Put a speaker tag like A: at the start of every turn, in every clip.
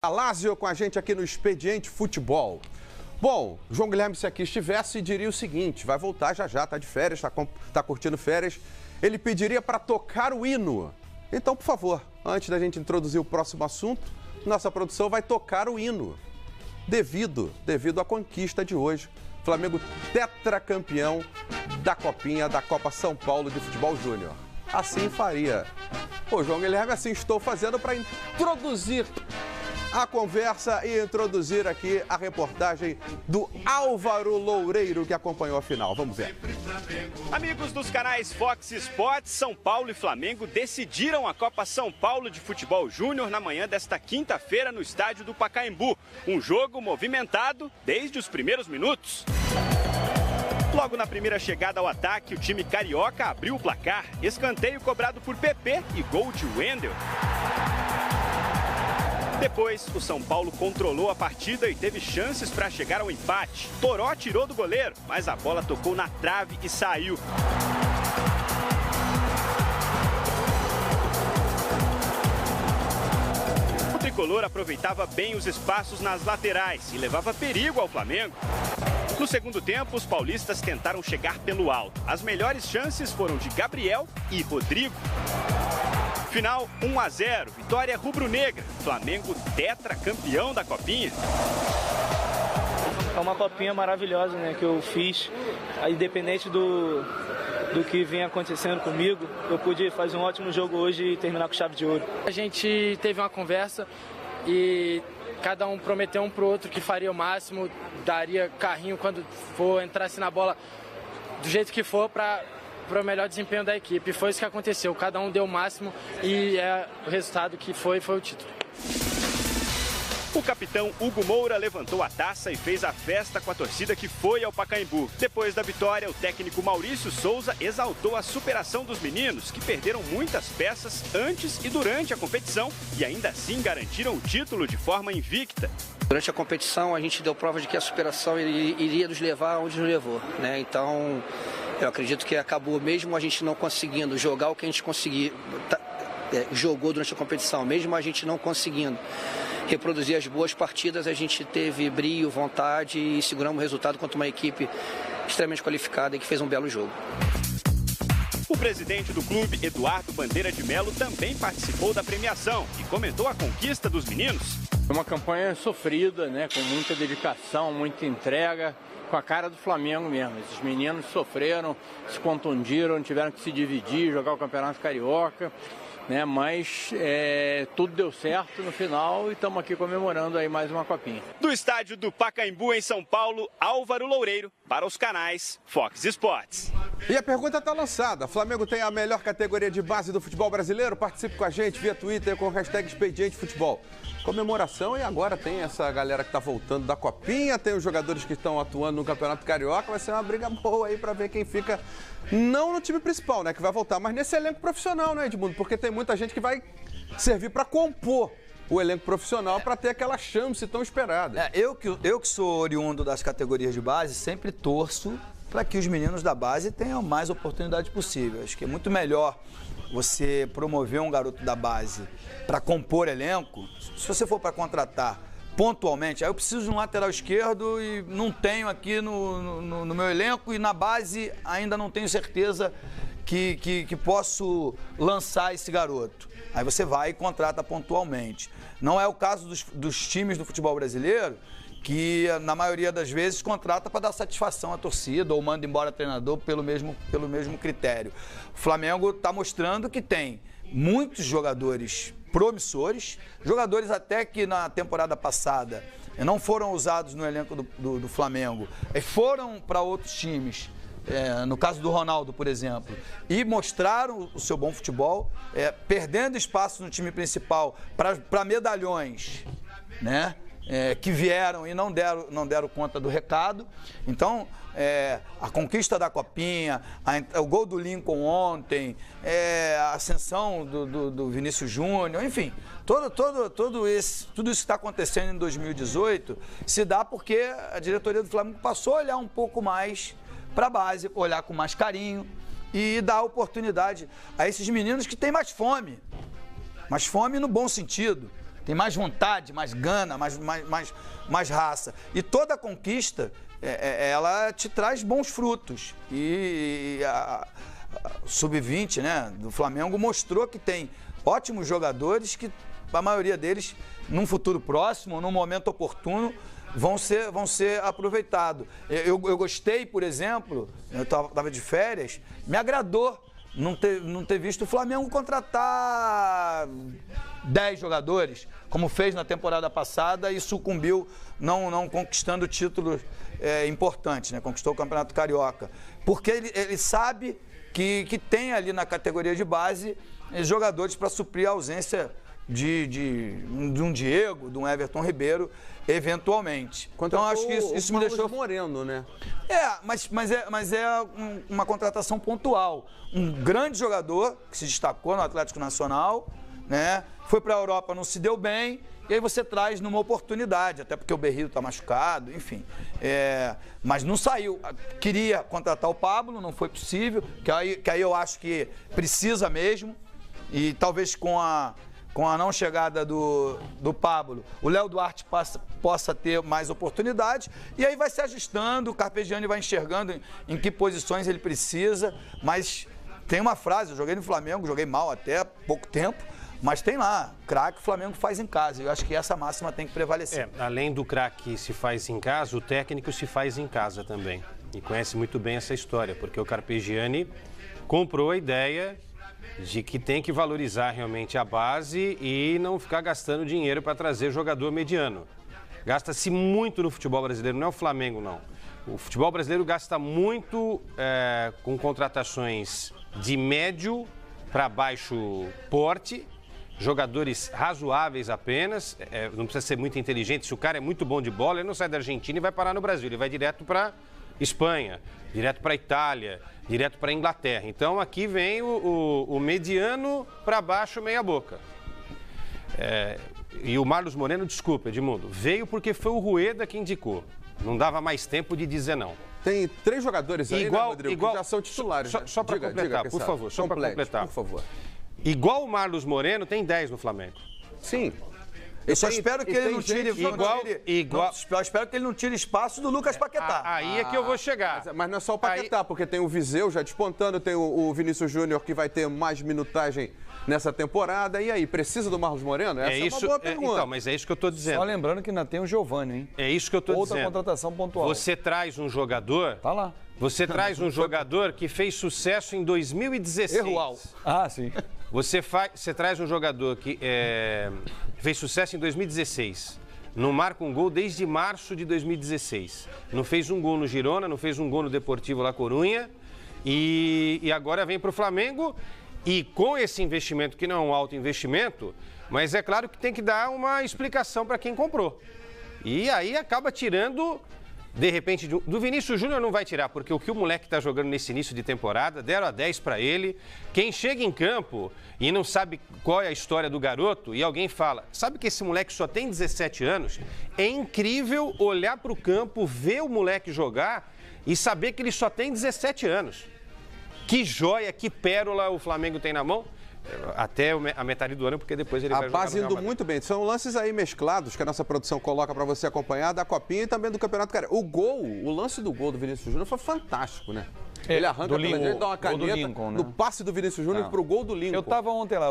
A: Lázio com a gente aqui no Expediente Futebol. Bom, João Guilherme, se aqui estivesse, diria o seguinte: vai voltar já já, tá de férias, tá curtindo férias. Ele pediria para tocar o hino. Então, por favor, antes da gente introduzir o próximo assunto, nossa produção vai tocar o hino. Devido à conquista de hoje. Flamengo tetracampeão da Copinha, da Copa São Paulo de Futebol Júnior. Assim faria. Ô, João Guilherme, assim estou fazendo para introduzir a conversa e introduzir aqui a reportagem do Álvaro Loureiro, que acompanhou a final. Vamos ver.
B: Amigos dos canais Fox Sports, São Paulo e Flamengo decidiram a Copa São Paulo de Futebol Júnior na manhã desta quinta-feira no estádio do Pacaembu. Um jogo movimentado desde os primeiros minutos. Logo na primeira chegada ao ataque, o time carioca abriu o placar. Escanteio cobrado por PP e gol de Wendel. Depois, o São Paulo controlou a partida e teve chances para chegar ao empate. Toró tirou do goleiro, mas a bola tocou na trave e saiu. O tricolor aproveitava bem os espaços nas laterais e levava perigo ao Flamengo. No segundo tempo, os paulistas tentaram chegar pelo alto. As melhores chances foram de Gabriel e Rodrigo. Final 1-0, vitória rubro-negra. Flamengo tetracampeão da Copinha.
C: É uma copinha maravilhosa, né, que eu fiz, independente do que vinha acontecendo comigo. Eu pude fazer um ótimo jogo hoje e terminar com chave de ouro.
D: A gente teve uma conversa e cada um prometeu um pro outro que faria o máximo, daria carrinho quando for, entrasse na bola do jeito que for para o melhor desempenho da equipe. Foi isso que aconteceu, cada um deu o máximo e o resultado que foi o título.
B: O capitão Hugo Moura levantou a taça e fez a festa com a torcida que foi ao Pacaembu. Depois da vitória, o técnico Maurício Souza exaltou a superação dos meninos, que perderam muitas peças antes e durante a competição e ainda assim garantiram o título de forma invicta.
E: Durante a competição, a gente deu prova de que a superação iria nos levar onde nos levou, né? Então, eu acredito que acabou, mesmo a gente não conseguindo jogar o que a gente jogou durante a competição, mesmo a gente não conseguindo reproduzir as boas partidas, a gente teve brio, vontade e seguramos o resultado contra uma equipe extremamente qualificada e que fez um belo jogo.
B: O presidente do clube, Eduardo Bandeira de Melo, também participou da premiação e comentou a conquista dos meninos.
F: Foi uma campanha sofrida, né, com muita dedicação, muita entrega, com a cara do Flamengo mesmo. Esses meninos sofreram, se contundiram, tiveram que se dividir, jogar o Campeonato Carioca, né, mas tudo deu certo no final e estamos aqui comemorando aí mais uma copinha.
B: Do estádio do Pacaembu, em São Paulo, Álvaro Loureiro, para os canais Fox Sports.
A: E a pergunta está lançada. Flamengo tem a melhor categoria de base do futebol brasileiro? Participe com a gente via Twitter com o hashtag Expediente Futebol. Comemoração, e agora tem essa galera que está voltando da Copinha, tem os jogadores que estão atuando no Campeonato Carioca. Vai ser uma briga boa aí para ver quem fica, não no time principal, né, que vai voltar, mas nesse elenco profissional, né, Edmundo? Porque tem muita gente que vai servir para compor o elenco profissional para ter aquela chance tão esperada.
G: Eu que sou oriundo das categorias de base, sempre torço para que os meninos da base tenham mais oportunidade possível. Acho que é muito melhor você promover um garoto da base para compor elenco. Se você for para contratar pontualmente, aí eu preciso de um lateral esquerdo e não tenho aqui no meu elenco, e na base ainda não tenho certeza que posso lançar esse garoto. Aí você vai e contrata pontualmente. Não é o caso dos times do futebol brasileiro, que na maioria das vezes contrata para dar satisfação à torcida ou manda embora treinador pelo mesmo critério. O Flamengo está mostrando que tem muitos jogadores promissores, jogadores até que na temporada passada não foram usados no elenco do Flamengo, foram para outros times. No caso do Ronaldo, por exemplo, e mostraram o seu bom futebol, perdendo espaço no time principal para medalhões, né? Que vieram e não deram conta do recado. Então, a conquista da Copinha, o gol do Lincoln ontem, a ascensão do Vinícius Júnior, enfim, tudo isso que está acontecendo em 2018 se dá porque a diretoria do Flamengo passou a olhar um pouco mais para a base, olhar com mais carinho e dar oportunidade a esses meninos que têm mais fome no bom sentido. tem mais vontade, mais gana, mais raça. E toda conquista, ela te traz bons frutos. E a Sub-20, né, do Flamengo mostrou que tem ótimos jogadores que a maioria deles, num futuro próximo, num momento oportuno, vão ser aproveitados. Eu gostei, por exemplo, eu estava de férias, me agradou não ter visto o Flamengo contratar 10 jogadores, como fez na temporada passada e sucumbiu não conquistando títulos importantes, né? Conquistou o Campeonato Carioca. Porque ele sabe que tem ali na categoria de base jogadores para suprir a ausência de um Diego, de um Everton Ribeiro, eventualmente.
A: Então
G: acho que isso me deixou
A: Moreno, né?
G: Mas é uma contratação pontual. Um grande jogador que se destacou no Atlético Nacional, né? Foi para a Europa, não se deu bem, e aí você traz numa oportunidade, até porque o Berrito está machucado, enfim. Mas não saiu. Queria contratar o Pablo, não foi possível, que aí eu acho que precisa mesmo, e talvez com a não chegada do Pablo, o Léo Duarte possa ter mais oportunidade, e aí vai se ajustando, o Carpegiani vai enxergando em que posições ele precisa, mas tem uma frase, eu joguei no Flamengo, joguei mal até há pouco tempo, mas tem lá, craque o Flamengo faz em casa, eu acho que essa máxima tem que prevalecer.
H: Além do craque se faz em casa, o técnico se faz em casa também, e conhece muito bem essa história, porque o Carpegiani comprou a ideia de que tem que valorizar realmente a base e não ficar gastando dinheiro para trazer jogador mediano. Gasta-se muito no futebol brasileiro, não é o Flamengo, não. O futebol brasileiro gasta muito com contratações de médio para baixo porte, jogadores razoáveis apenas, não precisa ser muito inteligente. Se o cara é muito bom de bola, ele não sai da Argentina e vai parar no Brasil, ele vai direto para Espanha, direto para Itália, direto para Inglaterra. Então aqui vem o mediano para baixo, meia boca. E o Marlos Moreno, desculpa, Edmundo, veio porque foi o Rueda que indicou. Não dava mais tempo de dizer não.
A: Tem 3 jogadores aí, né, Rodrigo, que já são titulares.
H: Só para completar, por favor, só para completar.
A: Por favor.
H: Igual o Marlos Moreno, tem 10 no Flamengo.
A: Sim.
G: Eu só espero que ele não tire
H: igual.
G: espero que ele não tire espaço do Lucas Paquetá.
H: Aí é que eu vou chegar.
A: Mas não é só o Paquetá, porque tem o Viseu já despontando, tem o Vinícius Júnior que vai ter mais minutagem nessa temporada. E aí, precisa do Marlos Moreno? Essa é uma boa pergunta.
H: Então, mas é isso que eu estou dizendo.
I: Só lembrando que ainda tem o Giovani, hein?
H: É isso que eu estou dizendo.
I: Outra contratação pontual.
H: Você traz um jogador...
I: Tá lá.
H: Você traz um jogador que fez sucesso em 2016.
G: Errual.
I: Ah, sim.
H: Você traz um jogador que fez sucesso em 2016. Não marca um gol desde março de 2016. Não fez um gol no Girona, não fez um gol no Deportivo La Coruña. E agora vem para o Flamengo. E com esse investimento, que não é um alto investimento, mas é claro que tem que dar uma explicação para quem comprou. E aí acaba tirando... De repente, do Vinícius Júnior não vai tirar, porque o que o moleque está jogando nesse início de temporada, deram a 10 para ele. Quem chega em campo e não sabe qual é a história do garoto, e alguém fala, sabe que esse moleque só tem 17 anos? É incrível olhar para o campo, ver o moleque jogar e saber que ele só tem 17 anos. Que joia, que pérola o Flamengo tem na mão. Até a metade do ano, porque depois ele vai jogar no Real Madrid. A base indo
A: muito bem. São lances aí mesclados que a nossa produção coloca para você acompanhar da Copinha e também do Campeonato Carioca. O lance do gol do Vinícius Júnior foi fantástico, né? Ele arranca pela direita, dá uma caneta Lincoln, né? No passe do Vinícius Júnior pro gol do Lincoln.
I: Eu estava ontem lá,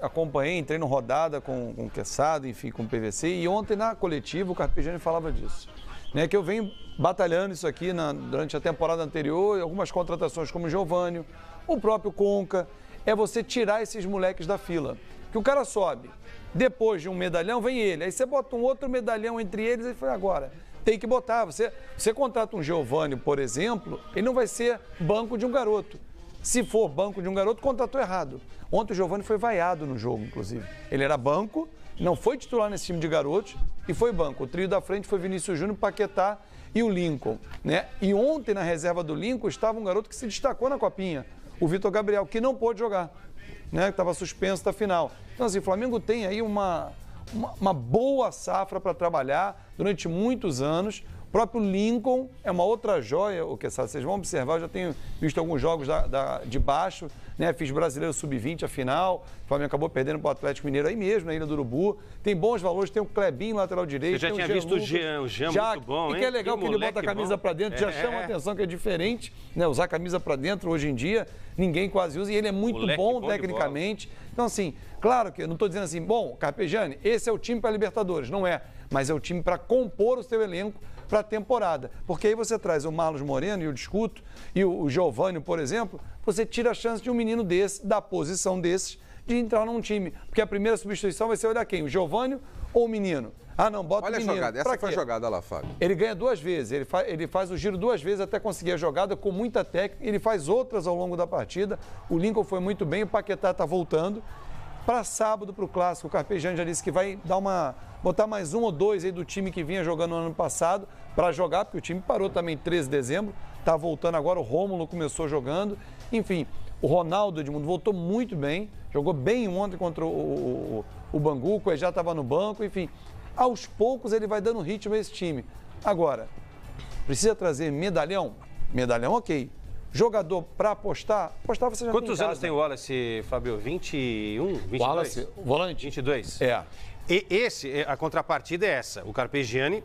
I: acompanhei, entrei no rodada com o Quesada, enfim, com o PVC, e ontem na coletiva o Carpegiani falava disso. Né, que eu venho batalhando isso aqui durante a temporada anterior, algumas contratações como o Giovani, o próprio Conca. É você tirar esses moleques da fila. Que o cara sobe, depois de um medalhão vem ele, aí você bota um outro medalhão entre eles e foi agora. Tem que botar, você contrata um Giovani, por exemplo, ele não vai ser banco de um garoto. Se for banco de um garoto, contratou errado. Ontem o Giovani foi vaiado no jogo, inclusive. Ele era banco, não foi titular nesse time de garotos e foi banco. O trio da frente foi Vinícius Júnior, Paquetá e o Lincoln, né? E ontem na reserva do Lincoln estava um garoto que se destacou na Copinha, o Vitor Gabriel, que não pôde jogar, né? Que estava suspenso da final. Então, assim, o Flamengo tem aí uma boa safra para trabalhar durante muitos anos. O próprio Lincoln é uma outra joia, o que vocês vão observar, eu já tenho visto alguns jogos de baixo, né? Fiz Brasileiro Sub-20, a final, o Flamengo acabou perdendo para o Atlético Mineiro aí mesmo, na Ilha do Urubu. Tem bons valores, tem o Clebinho, lateral direito.
H: Você já tinha visto o Jean muito bom, hein?
I: E que é legal que ele bota a camisa para dentro, já chama a atenção que é diferente, né? Usar a camisa para dentro hoje em dia, ninguém quase usa, e ele é muito bom tecnicamente. Então, assim, claro que eu não estou dizendo assim, bom, Carpegiani, esse é o time para Libertadores, não é, mas é o time para compor o seu elenco para a temporada. Porque aí você traz o Marlos Moreno, e eu discuto, e o Giovânio, por exemplo, você tira a chance de um menino desse, da posição desses, de entrar num time. Porque a primeira substituição vai ser olhar quem? O Giovânio ou o menino? Ah, não, bota
A: olha
I: o menino.
A: Olha a jogada, essa foi a jogada lá, Fábio.
I: Ele ganha 2 vezes, ele faz o giro 2 vezes até conseguir a jogada com muita técnica, ele faz outras ao longo da partida. O Lincoln foi muito bem, o Paquetá está voltando. Para sábado, para o Clássico, o Carpegiani já disse que vai botar mais 1 ou 2 aí do time que vinha jogando no ano passado para jogar, porque o time parou também 13 de dezembro, está voltando agora, o Rômulo começou jogando. Enfim, o Ronaldo Edmundo voltou muito bem, jogou bem ontem contra o Bangu, o Cuejá estava no banco, enfim. Aos poucos ele vai dando ritmo a esse time. Agora, precisa trazer medalhão? Medalhão, ok. Jogador para apostar você já tem.
H: Quantos anos tem o Wallace, Fábio? 21, 22?
I: Wallace, volante?
H: 22.
I: É.
H: E a contrapartida é essa. O Carpegiani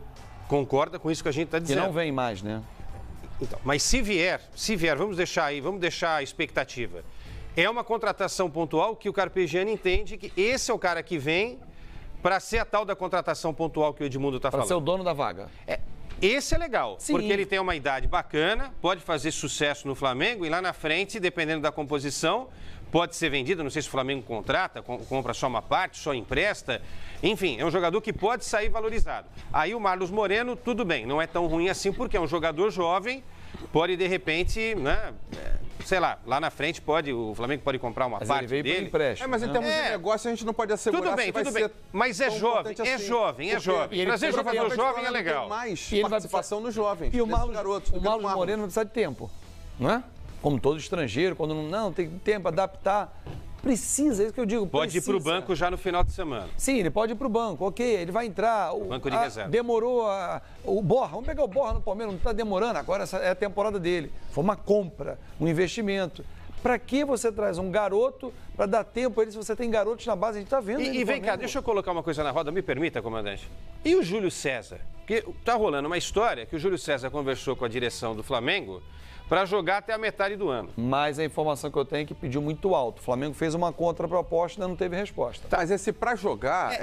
H: concorda com isso que a gente está dizendo.
I: Que não vem mais, né?
H: Então, mas se vier, vamos deixar a expectativa. É uma contratação pontual que o Carpegiani entende que esse é o cara que vem para ser a tal da contratação pontual que o Edmundo está falando.
I: Para ser o dono da vaga.
H: Esse é legal,
I: Sim.
H: porque ele tem uma idade bacana, pode fazer sucesso no Flamengo e lá na frente, dependendo da composição, pode ser vendido. Não sei se o Flamengo contrata, compra só uma parte, só empresta. Enfim, é um jogador que pode sair valorizado. Aí o Marlos Moreno, tudo bem, não é tão ruim assim, porque é um jogador jovem, pode de repente, né, sei lá na frente o Flamengo pode comprar uma parte dele.
A: Mas em termos de negócio a gente não pode assegurar.
H: Tudo bem. Mas é jovem. Trazer jogador jovem é legal.
A: Tem mais participação no jovem.
I: E o Marlos Moreno não precisa de tempo, não é? Como todo estrangeiro, quando não tem tempo para adaptar. Precisa, é isso que eu digo.
H: Pode ir para o banco já no final de semana.
I: Sim, ele pode ir para o banco, ok, ele vai entrar.
H: Banco de reserva.
I: Demorou o Borja, vamos pegar o Borja no Palmeiras, não está demorando, agora essa é a temporada dele. Foi uma compra, um investimento. Para que você traz um garoto para dar tempo a ele se você tem garotos na base? A gente está vendo.
H: E vem cá, deixa eu colocar uma coisa na roda, me permita, comandante. E o Júlio César? Porque está rolando uma história que o Júlio César conversou com a direção do Flamengo para jogar até a metade do ano.
I: Mas a informação que eu tenho é que pediu muito alto. O Flamengo fez uma contraproposta e ainda não teve resposta.
A: Tá, mas esse para jogar,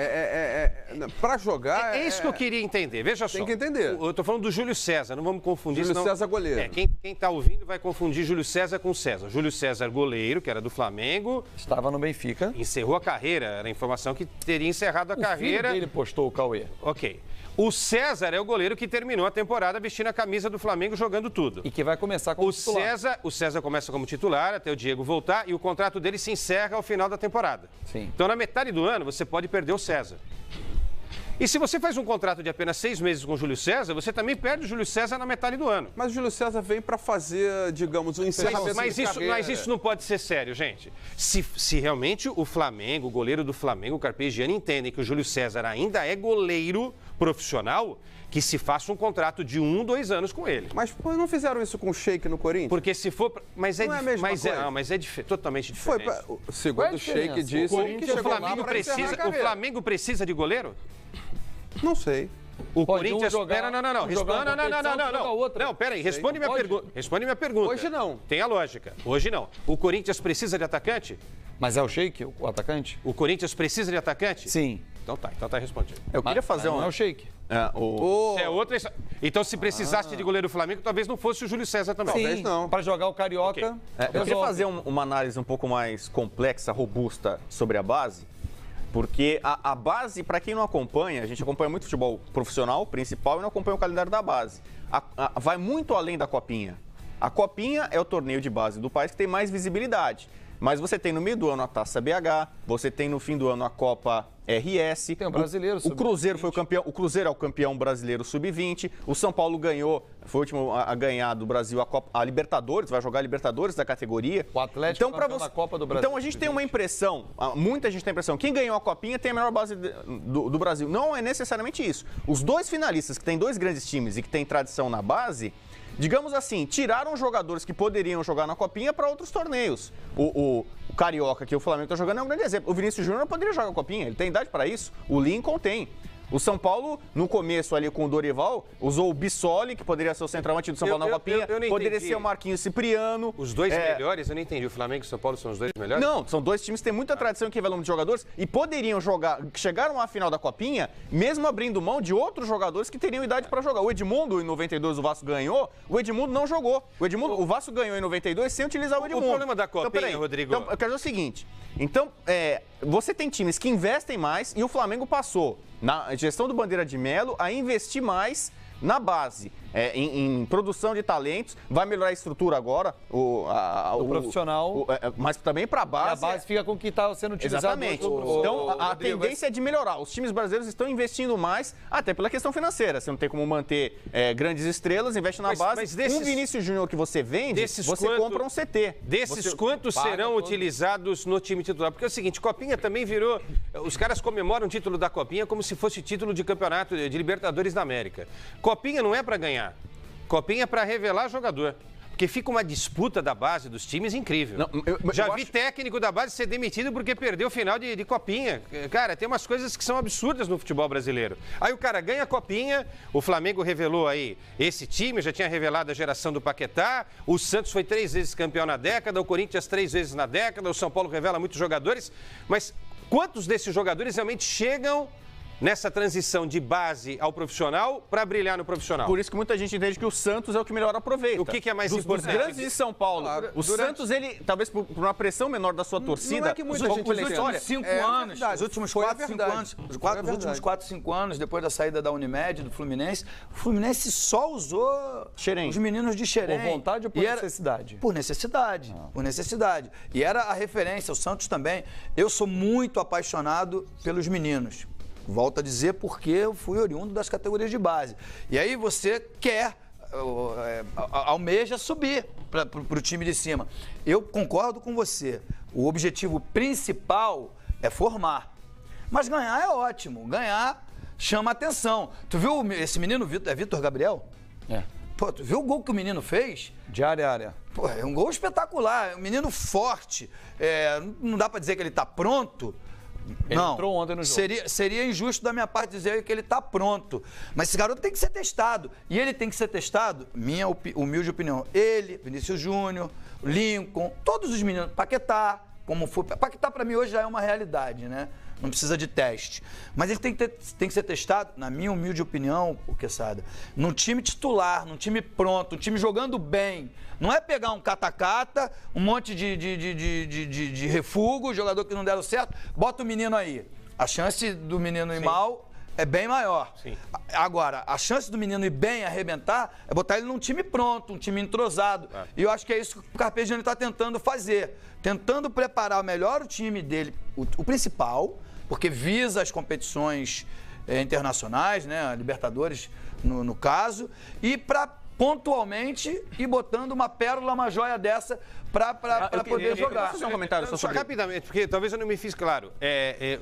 A: para jogar...
H: É isso que eu queria entender, veja só.
A: Tem que entender.
H: Eu tô falando do Júlio César, não vamos confundir.
A: Júlio César goleiro.
H: Quem tá ouvindo vai confundir Júlio César com César. Júlio César goleiro, que era do Flamengo.
I: Estava no Benfica.
H: Encerrou a carreira, era a informação que teria encerrado a carreira.
I: Ele postou o Cauê.
H: Ok. O César é o goleiro que terminou a temporada vestindo a camisa do Flamengo, jogando tudo.
I: E que vai começar como titular.
H: O César começa como titular até o Diego voltar e o contrato dele se encerra ao final da temporada.
I: Sim.
H: Então, na metade do ano, você pode perder o César. E se você faz um contrato de apenas 6 meses com o Júlio César, você também perde o Júlio César na metade do ano.
A: Mas o Júlio César vem para fazer, digamos, um encerramento
H: mas isso não pode ser sério, gente. Se realmente o Flamengo, o goleiro do Flamengo, o Carpegiani, entendem que o Júlio César ainda é goleiro profissional, que se faça um contrato de 1, 2 anos com ele.
A: Mas não fizeram isso com o Sheik no Corinthians?
H: Porque se for... Mas é totalmente diferente.
A: Segundo o Sheik disse...
H: O Flamengo precisa de goleiro?
A: Não sei.
H: O Corinthians... Não. Não, peraí, responde minha pergunta.
A: Hoje não.
H: Tem a lógica. Hoje não. O Corinthians precisa de atacante?
I: Mas é o Sheik, o atacante?
H: O Corinthians precisa de atacante?
I: Sim.
H: Então tá respondido.
G: Eu queria fazer
I: Não é o Sheik.
H: Então, se precisasse de goleiro do Flamengo, talvez não fosse o Júlio César também.
I: Sim,
A: talvez não.
I: Para jogar o Carioca.
G: Okay. Eu queria fazer uma análise um pouco mais complexa, robusta sobre a base, porque a base, para quem não acompanha, a gente acompanha muito futebol profissional, principal, e não acompanha o calendário da base. Vai muito além da Copinha. A Copinha é o torneio de base do país que tem mais visibilidade.
J: Mas você tem no meio do ano a Taça BH, você tem no fim do ano a Copa RS.
I: Tem o brasileiro
J: O Cruzeiro foi o campeão. O Cruzeiro é o campeão brasileiro sub-20. O São Paulo ganhou, foi o último a ganhar do Brasil a Libertadores, vai jogar a Libertadores da categoria.
I: O Atlético
J: então, campeão da Copa do Brasil. Então a gente tem uma impressão, muita gente tem a impressão, quem ganhou a Copinha tem a melhor base do Brasil. Não é necessariamente isso. Os dois finalistas, que têm dois grandes times e que têm tradição na base, digamos assim, tiraram jogadores que poderiam jogar na Copinha para outros torneios. O Carioca, que o Flamengo está jogando, é um grande exemplo. O Vinícius Júnior poderia jogar a Copinha, ele tem idade para isso. O Lincoln tem. O São Paulo, no começo ali com o Dorival, usou o Bissoli, que poderia ser o centroavante do São Paulo na Copinha, poderia ser o Marquinhos Cipriano.
H: Os dois melhores, eu não entendi. O Flamengo e o São Paulo são os dois melhores?
J: Não, são dois times que têm muita tradição, que revelam de jogadores e poderiam jogar, chegaram à final da Copinha, mesmo abrindo mão de outros jogadores que teriam idade para jogar. O Edmundo, em 92, o Vasco ganhou, o Edmundo não jogou. O Vasco ganhou em 92 sem utilizar o Edmundo.
H: O problema da Copinha,
J: então,
H: Rodrigo...
J: Então, eu quero dizer o seguinte, você tem times que investem mais e o Flamengo passou, na gestão do Bandeira de Melo, a investir mais na base, em produção de talentos, vai melhorar a estrutura agora, o
I: profissional,
J: mas também para a base.
I: E a base fica com o que está sendo utilizado.
J: Exatamente. Então, a tendência é de melhorar. Os times brasileiros estão investindo mais, até pela questão financeira. Você não tem como manter grandes estrelas, investe na base. Mas desses, um Vinícius Júnior que você vende, você compra um CT.
H: Quantos serão utilizados no time titular? Porque é o seguinte, Copinha também virou... Os caras comemoram o título da Copinha como se fosse título de campeonato de Libertadores da América. Copinha não é para ganhar. Copinha é para revelar jogador. Porque fica uma disputa da base dos times incrível. Não, eu vi técnico da base ser demitido porque perdeu o final de Copinha. Cara, tem umas coisas que são absurdas no futebol brasileiro. Aí o cara ganha a Copinha, o Flamengo revelou aí esse time, já tinha revelado a geração do Paquetá, o Santos foi 3 vezes campeão na década, o Corinthians 3 vezes na década, o São Paulo revela muitos jogadores, mas quantos desses jogadores realmente chegam nessa transição de base ao profissional para brilhar no profissional?
J: Por isso que muita gente entende que o Santos é o que melhor aproveita.
H: O que é mais importante?
J: Dos grandes de São Paulo. Claro. O Santos, ele, talvez por uma pressão menor da sua torcida...
G: Não é que muita gente história. 5 anos, os últimos 4, 5 anos, os últimos 4, 5 anos, depois da saída da Unimed, do Fluminense, o Fluminense só usou os meninos de Xerém.
I: Por vontade ou por necessidade?
G: Por necessidade. Por necessidade. E era a referência, o Santos também. Eu sou muito apaixonado pelos meninos. Volto a dizer porque eu fui oriundo das categorias de base. E aí você quer, almeja subir para o time de cima. Eu concordo com você. O objetivo principal é formar. Mas ganhar é ótimo. Ganhar chama atenção. Tu viu esse menino, é Vitor Gabriel?
I: É.
G: Pô, tu viu o gol que o menino fez?
I: De área a área.
G: Pô, é um gol espetacular. É um menino forte. Não dá para dizer que ele está pronto.
I: Ele entrou ontem no jogo.
G: Seria injusto da minha parte dizer que ele está pronto. Mas esse garoto tem que ser testado. E ele tem que ser testado, minha humilde opinião. Ele, Vinícius Júnior, Lincoln, todos os meninos, Paquetá, como foi. Paquetá para mim hoje já é uma realidade, né? Não precisa de teste. Mas ele tem que ser testado, na minha humilde opinião, Quesada, num time titular, num time pronto, um time jogando bem. Não é pegar um cata-cata, um monte de refugo, jogador que não deram certo, bota o menino aí. A chance do menino ir mal é bem maior. Sim. Agora, a chance do menino ir bem, arrebentar, é botar ele num time pronto, um time entrosado. E eu acho que é isso que o Carpegiani está tentando fazer. Tentando preparar melhor o time dele, o principal, porque visa as competições internacionais, né, a Libertadores no caso, e para pontualmente ir botando uma pérola, uma joia dessa para poder jogar.
J: Posso fazer um comentário
H: só rapidamente, porque talvez eu não me fiz claro.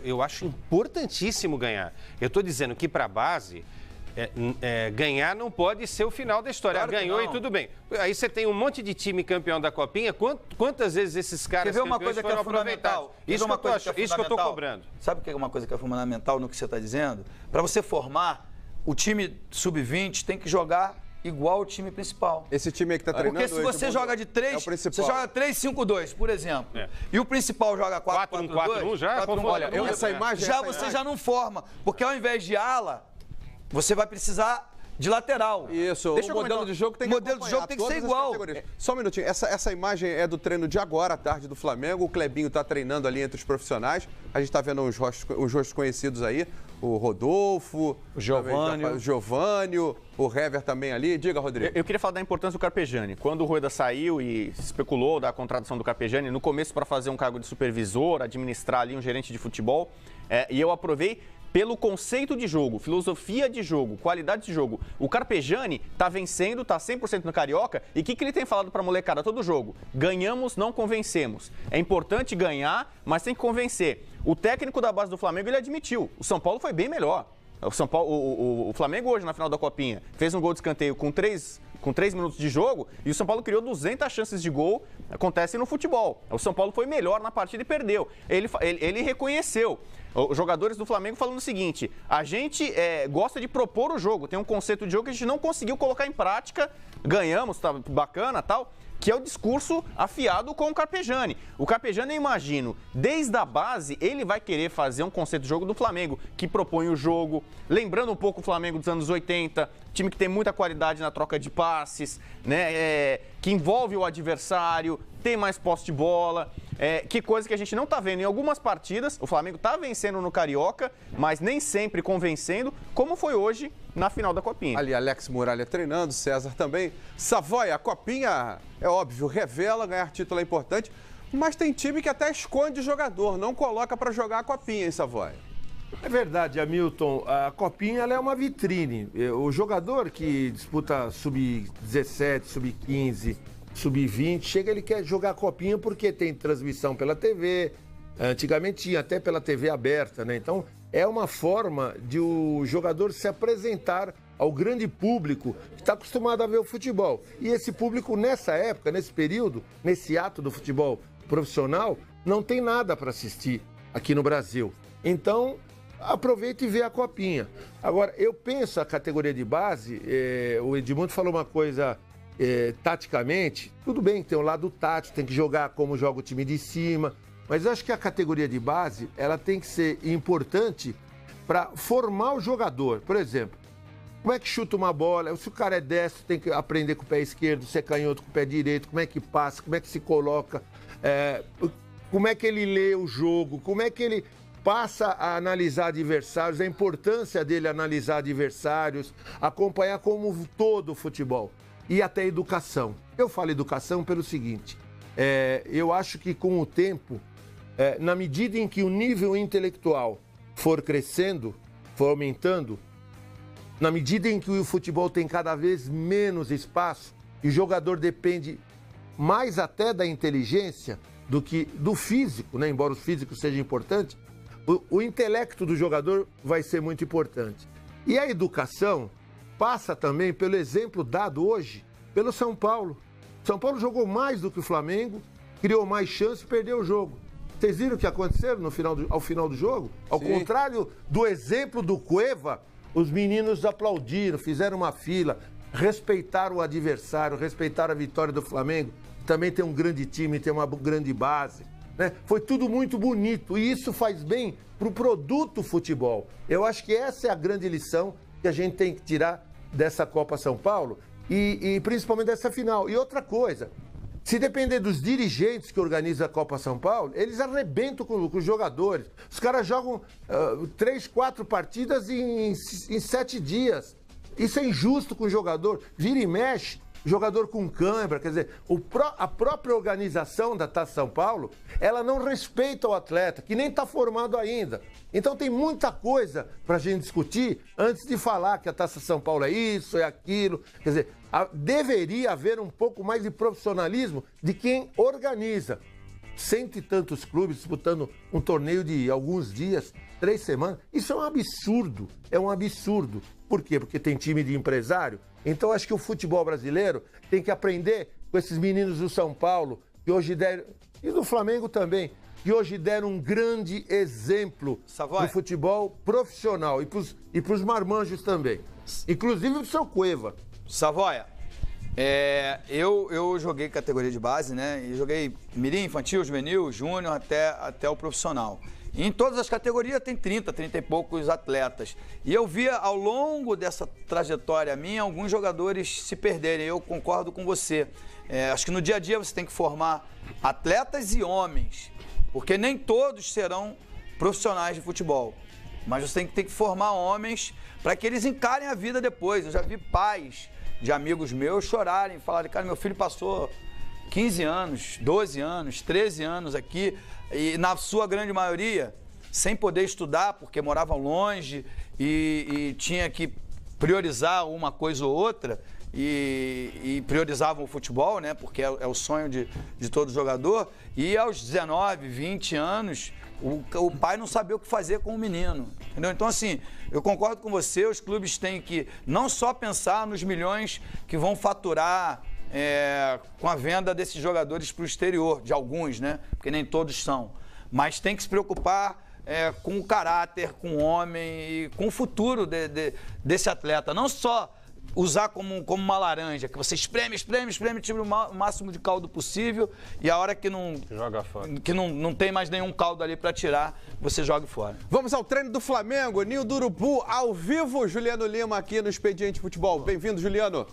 H: Eu acho importantíssimo ganhar. Eu estou dizendo que para a base, ganhar não pode ser o final da história. Claro, ganhou e tudo bem. Aí você tem um monte de time campeão da Copinha. Quantas vezes esses caras
G: uma coisa que é fundamental?
H: Isso que eu estou cobrando.
G: Sabe o que é uma coisa que é fundamental no que você está dizendo? Para você formar, o time sub-20 tem que jogar igual o time principal.
A: Esse time aí que tá treinando
G: porque se você joga de 3, você joga 3-5-2, por exemplo, e o principal joga 4-1-4-2,
H: já,
A: essa imagem
G: você já não forma, porque ao invés de ala, você vai precisar de lateral.
A: Isso, o modelo de jogo tem que
G: modelo de jogo tem que ser igual.
A: Só um minutinho, essa imagem é do treino de agora, à tarde, do Flamengo. O Clebinho está treinando ali entre os profissionais. A gente está vendo os rostos conhecidos aí. O Rodolfo,
I: o
A: Giovânio, o Hever também ali. Diga, Rodrigo.
J: Eu queria falar da importância do Carpegiani. Quando o Rueda saiu e se especulou da contratação do Carpegiani, no começo para fazer um cargo de supervisor, administrar ali um gerente de futebol, e eu aprovei pelo conceito de jogo, filosofia de jogo, qualidade de jogo. O Carpegiani tá vencendo, tá 100% no Carioca. E o que ele tem falado pra molecada todo jogo? Ganhamos, não convencemos. É importante ganhar, mas tem que convencer. O técnico da base do Flamengo, ele admitiu. O São Paulo foi bem melhor. O Flamengo hoje, na final da Copinha, fez um gol de escanteio com 3 minutos de jogo e o São Paulo criou 200 chances de gol. Acontece no futebol. O São Paulo foi melhor na partida e perdeu. Ele reconheceu. Os jogadores do Flamengo falando o seguinte: a gente gosta de propor o jogo, tem um conceito de jogo que a gente não conseguiu colocar em prática, ganhamos, tá bacana, tal, que é o discurso afiado com o Carpegiani. O Carpegiani, eu imagino, desde a base, ele vai querer fazer um conceito de jogo do Flamengo, que propõe o jogo, lembrando um pouco o Flamengo dos anos 80, time que tem muita qualidade na troca de passes, né, que envolve o adversário, tem mais posse de bola, que coisa que a gente não tá vendo em algumas partidas. O Flamengo tá vencendo no Carioca, mas nem sempre convencendo, como foi hoje na final da Copinha.
A: Ali, Alex Muralha treinando, César também. Savoia, a Copinha, é óbvio, revela, ganhar título é importante, mas tem time que até esconde jogador, não coloca para jogar a Copinha, hein, Savoia?
K: É verdade, Hamilton. A Copinha ela é uma vitrine. O jogador que disputa sub-17, sub-15, sub-20, chega, ele quer jogar a Copinha porque tem transmissão pela TV. Antigamente tinha até pela TV aberta, né? Então é uma forma de o jogador se apresentar ao grande público que está acostumado a ver o futebol. E esse público, nessa época, nesse período, nesse ato do futebol profissional, não tem nada para assistir aqui no Brasil. Então, aproveita e vê a Copinha. Agora, eu penso a categoria de base, o Edmundo falou uma coisa taticamente, tudo bem, tem o lado tático, tem que jogar como joga o time de cima, mas eu acho que a categoria de base, ela tem que ser importante para formar o jogador. Por exemplo, como é que chuta uma bola? Se o cara é destro, tem que aprender com o pé esquerdo, se é canhoto com o pé direito, como é que passa, como é que se coloca, como é que ele lê o jogo, como é que ele passa a analisar adversários, a importância dele analisar adversários, acompanhar como um todo o futebol e até educação. Eu falo educação pelo seguinte, eu acho que com o tempo, na medida em que o nível intelectual for crescendo, for aumentando, na medida em que o futebol tem cada vez menos espaço e o jogador depende mais até da inteligência do que do físico, né? Embora o físico seja importante, o intelecto do jogador vai ser muito importante. E a educação passa também pelo exemplo dado hoje pelo São Paulo. São Paulo jogou mais do que o Flamengo, criou mais chances e perdeu o jogo. Vocês viram o que aconteceu ao final do jogo? Ao contrário do exemplo do Cueva, os meninos aplaudiram, fizeram uma fila, respeitaram o adversário, respeitaram a vitória do Flamengo. Também tem um grande time, tem uma grande base. Né? Foi tudo muito bonito e isso faz bem para o produto futebol. Eu acho que essa é a grande lição que a gente tem que tirar dessa Copa São Paulo e principalmente dessa final. E outra coisa, se depender dos dirigentes que organizam a Copa São Paulo, eles arrebentam com os jogadores. Os caras jogam 3, 4 partidas em 7 dias. Isso é injusto com o jogador. Vira e mexe. Jogador com cãibra, quer dizer, a própria organização da Taça São Paulo, ela não respeita o atleta, que nem está formado ainda. Então tem muita coisa para a gente discutir antes de falar que a Taça São Paulo é isso, é aquilo. Quer dizer, deveria haver um pouco mais de profissionalismo de quem organiza. 100 e tantos clubes disputando um torneio de alguns dias, 3 semanas. Isso é um absurdo, é um absurdo. Por quê? Porque tem time de empresário. Então acho que o futebol brasileiro tem que aprender com esses meninos do São Paulo, que hoje deram, e do Flamengo também, que hoje deram um grande exemplo do futebol profissional e pros marmanjos também. Inclusive o seu Cueva.
G: Savoia, eu joguei categoria de base, né? E joguei mirim, infantil, juvenil, júnior, até o profissional. E em todas as categorias tem 30 e poucos atletas. E eu via ao longo dessa trajetória minha alguns jogadores se perderem. Eu concordo com você. Acho que no dia a dia você tem que formar atletas e homens, porque nem todos serão profissionais de futebol. Mas você tem que formar homens para que eles encarem a vida depois. Eu já vi pais de amigos meus chorarem, falarem, cara, meu filho passou 15 anos, 12 anos, 13 anos aqui, e na sua grande maioria, sem poder estudar, porque moravam longe e tinha que priorizar uma coisa ou outra, e priorizavam o futebol, né? Porque é o sonho de todo jogador, e aos 19, 20 anos, o pai não sabia o que fazer com o menino, entendeu? Então, assim, eu concordo com você, os clubes têm que não só pensar nos milhões que vão faturar com a venda desses jogadores para o exterior, de alguns, né? Porque nem todos são. Mas tem que se preocupar com o caráter, com o homem e com o futuro desse atleta. Não só usar como uma laranja, que você espreme, tira o máximo de caldo possível e a hora que não
H: joga fora,
G: que não tem mais nenhum caldo ali para tirar, você joga fora.
A: Vamos ao treino do Flamengo, Ninho do Urubu, ao vivo, Juliano Lima aqui no Expediente Futebol. Bem-vindo, Juliano.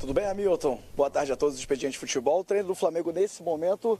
L: Tudo bem, Hamilton? Boa tarde a todos do Expediente Futebol. O treino do Flamengo nesse momento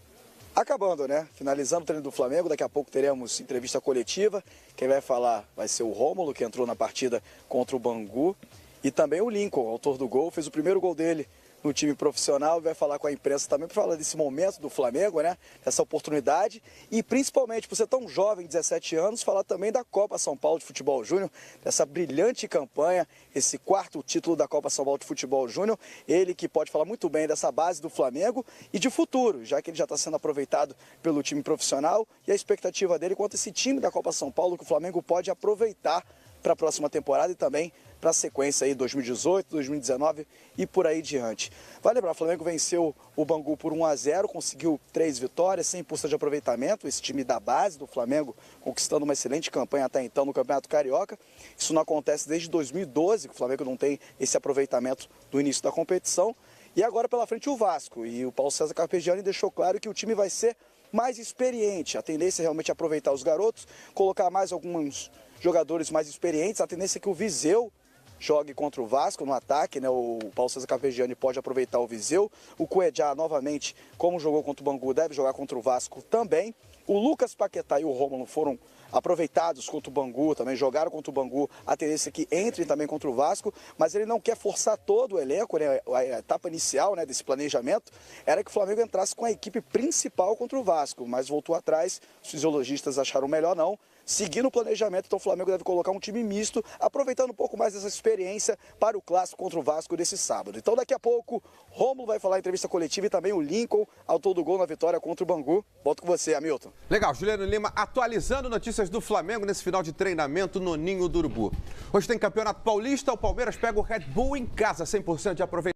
L: acabando, né? Finalizando o treino do Flamengo, daqui a pouco teremos entrevista coletiva. Quem vai falar vai ser o Rômulo, que entrou na partida contra o Bangu. E também o Lincoln, autor do gol, fez o primeiro gol dele no time profissional, vai falar com a imprensa também para falar desse momento do Flamengo, né? Dessa oportunidade e principalmente por ser tão jovem, 17 anos, falar também da Copa São Paulo de Futebol Júnior, dessa brilhante campanha, esse 4º título da Copa São Paulo de Futebol Júnior. Ele que pode falar muito bem dessa base do Flamengo e de futuro, já que ele já está sendo aproveitado pelo time profissional e a expectativa dele quanto a esse time da Copa São Paulo que o Flamengo pode aproveitar para a próxima temporada e também para a sequência aí 2018, 2019 e por aí diante. Vai lembrar, o Flamengo venceu o Bangu por 1-0, conseguiu 3 vitórias, 100% de aproveitamento, esse time da base do Flamengo conquistando uma excelente campanha até então no Campeonato Carioca. Isso não acontece desde 2012, que o Flamengo não tem esse aproveitamento do início da competição. E agora pela frente o Vasco, e o Paulo César Carpegiani deixou claro que o time vai ser mais experiente. A tendência é realmente aproveitar os garotos, colocar mais alguns jogadores mais experientes. A tendência é que o Viseu jogue contra o Vasco no ataque, né? O Paulo César Carpegiani pode aproveitar o Viseu. O Cuejá, novamente, como jogou contra o Bangu, deve jogar contra o Vasco também. O Lucas Paquetá e o Rômulo foram aproveitados contra o Bangu, também jogaram contra o Bangu. A tendência é que entrem também contra o Vasco, mas ele não quer forçar todo o elenco, né? A etapa inicial, né, desse planejamento era que o Flamengo entrasse com a equipe principal contra o Vasco, mas voltou atrás. Os fisiologistas acharam melhor não. Seguindo o planejamento, então o Flamengo deve colocar um time misto, aproveitando um pouco mais dessa experiência para o clássico contra o Vasco desse sábado. Então daqui a pouco, Rômulo vai falar em entrevista coletiva e também o Lincoln, autor do gol na vitória contra o Bangu. Volto com você, Hamilton.
A: Legal, Juliano Lima atualizando notícias do Flamengo nesse final de treinamento no Ninho do Urubu. Hoje tem Campeonato Paulista, o Palmeiras pega o Red Bull em casa, 100% de aproveitamento.